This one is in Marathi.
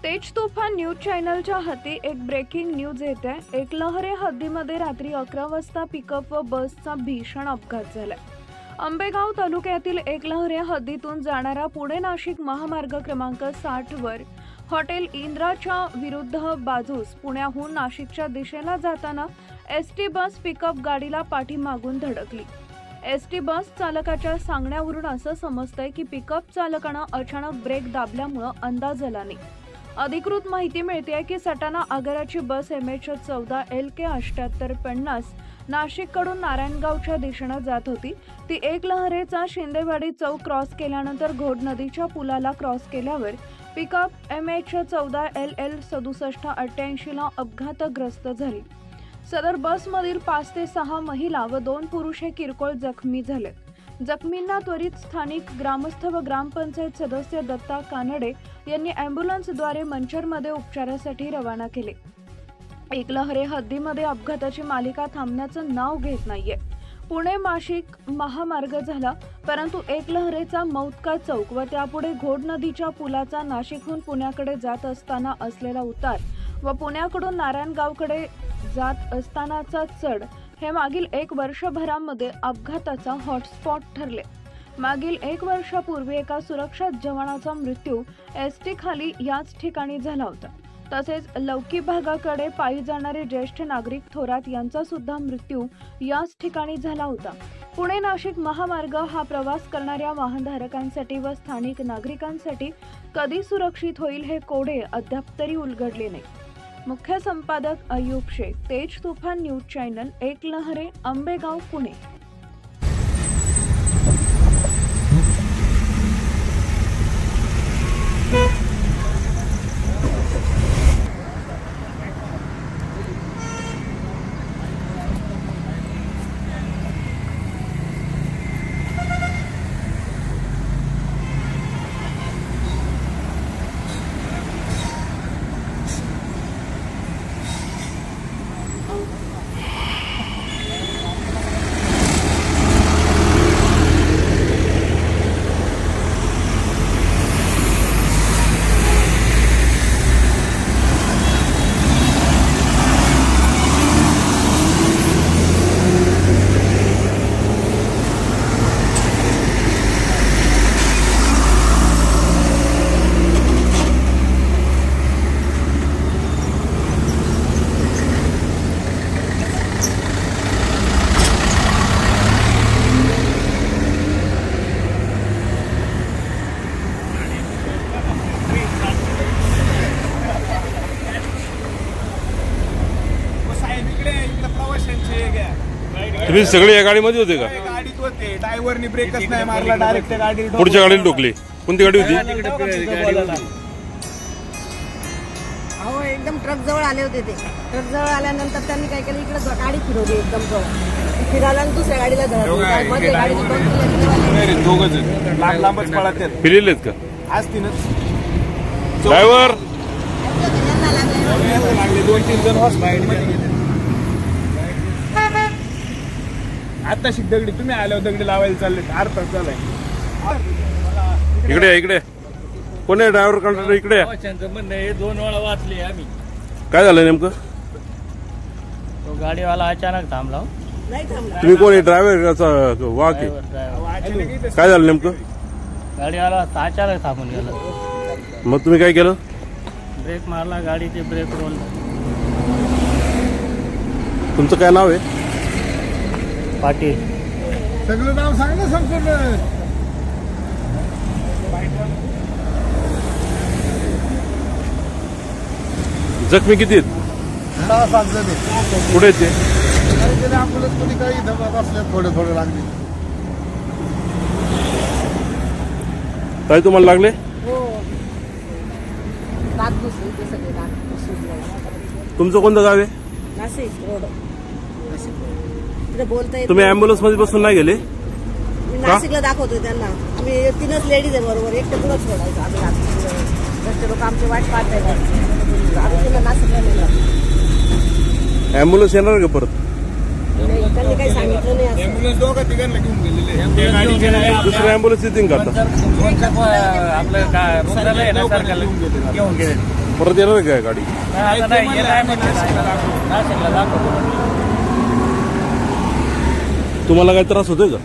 तेज तुफान न्यूज चॅनलच्या हाती एक ब्रेकिंग न्यूज येते। एकलहरे हद्दीमध्ये रात्री 11 वाजता पिकअप व बसचा भीषण अपघात झालाय। आंबेगाव तालुक्यातील एकलहरे हद्दीतून जाणारा पुणे नाशिक महामार्ग क्रमांक 60 वर हॉटेल इंद्राच्या विरुद्ध बाजूस पुण्याहून नाशिकच्या दिशेला जाताना एसटी बस पिकअप गाडीला पाठीमागून धडकली। एसटी बस चालकाच्या सांगण्यावरून असं समजतंय की पिकअप चालकानं अचानक ब्रेक दाबल्यामुळे अंदाज आला नाही। अधिकृत माहिती मिळते की सटाणा आगाराची बस MH14 LK 7850 नाशिककडून नारायणगावच्या दिशेने जात होती। ती एकलहरेचा शिंदेवाडी चौक क्रॉस केल्यानंतर घोड नदीच्या पुलाला क्रॉस केल्यावर पिकअप MH14 LL 6788 ला अपघातग्रस्त झाली। सदर बसमधील 5 ते 6 महिला व 2 पुरुष हे किरकोळ जखमी झाले। जखमींना त्वरित स्थानिक ग्रामस्थ व ग्रामपंचायत सदस्य दत्ता कानडे यांनी अँब्युलन्सद्वारे मंचरमध्ये उपचारासाठी रवाना केले। एकलहरे हद्दीमध्ये अपघाताची मालिका थांबण्याचं नाव घेत नाहीये। पुणे नाशिक महामार्ग झाला, परंतु एकलहरेचा मौतका चौक व त्यापुढे घोड नदीच्या पुलाचा नाशिकहून पुण्याकडे जात असताना असलेला उतार व पुण्याकडून नारायणगावकडे जात असतानाचा चढ हे मागील 1 वर्षभरामध्ये अपघाताचा हॉटस्पॉट ठरले। मागील 1 वर्षापूर्वी एका सुरक्षा जवानाचा मृत्यू एसटी खाली याच ठिकाणी झाला होता। तसेच लौकी भागाकडे पायी जाणारे ज्येष्ठ नागरिक थोरात यांचा सुद्धा मृत्यू याच ठिकाणी झाला होता। पुणे नाशिक महामार्ग हा प्रवास करणाऱ्या वाहनधारकांसाठी व स्थानिक नागरिकांसाठी कधी सुरक्षित होईल हे कोडे अद्याप तरी उलगडले नाही। मुख्य संपादक अय्यूब शेख, तेज तुफान न्यूज चॅनल, एकलहरे, आंबेगाव, पुणे। तुम्ही सगळे या गाडीमध्ये होते का? गाडीत होते, ड्रायव्हरनी ब्रेकच नाही मारला, डायरेक्ट त्या गाडी पुढच्या गाडीला ठोकली। कोणती गाडी होती? अहो एकदम ट्रक जवळ आले होते ते। ट्रक जवळ आल्यानंतर त्यांनी काय केलं, इकडे गाडी फिरवली एकदम जवळ फिरायला आणि दुसऱ्या गाडीला धडकली। मध्ये गाडीची दोघंच लांब लांबच पळत आहेत। फिरलेत का? असतीनच ड्रायव्हर लागले 2-3 जण हॉस्पिटलमध्ये। आता शिक दगडी तुम्ही आल्यावर दगडी लावायला चालले, अर्थ चाललाय। इकडे कोण आहे ड्रायव्हर कंडक्टर? इकडे म्हणणं 2 वेळा वाचले आम्ही। काय झालं नेमकं? तो गाडीवाला अचानक थांबला। तुम्ही कोण आहे? ड्रायव्हर वाक आहे? काय झालं नेमकं? गाडीवाला अचानक थांबून गेला। मग तुम्ही काय केलं? ब्रेक मारला, गाडीचे ब्रेक रोल। तुमचं काय नाव आहे? पाटील। सगळं नाव सांग ना संपूर्ण। जखमी किती आहेत? 6-7 जण आहेत। कुठे आहेत ते? अकोल्यात कोणी काही धमात असल्या थोडे लागले। काय तुम्हाला लागले? हो, दात घुसले ते सगळे, दात घुसले। तुमचं कोणतं गाव आहे? नाशिक रोड। बोलता तुम्ही अँब्युलन्स मध्ये बसून नाही गेले? नाशिकला दाखवतोय त्यांना आम्ही। 3च लेडीज आहे बरोबर, एकटं कुणाच सोडायचं आम्ही। घरचे लोक आमचे वाट पाहताय, आम्ही तिला नाशिकला नेलं। अँब्युलन्स येणार का परत? त्यांनी काही सांगितलं नाही। ॲम्ब्युलन्स दोघं तिघांना घेऊन गेलेले। दुसऱ्या अँब्युलन्स येतील का आता? आपलं घेऊन गेले। परत येणार आहे काय गाडी? आता नाही, येत आहे म्हणजे नाशिकला दाखवतो. तुम्हाला काही त्रास होतोय का?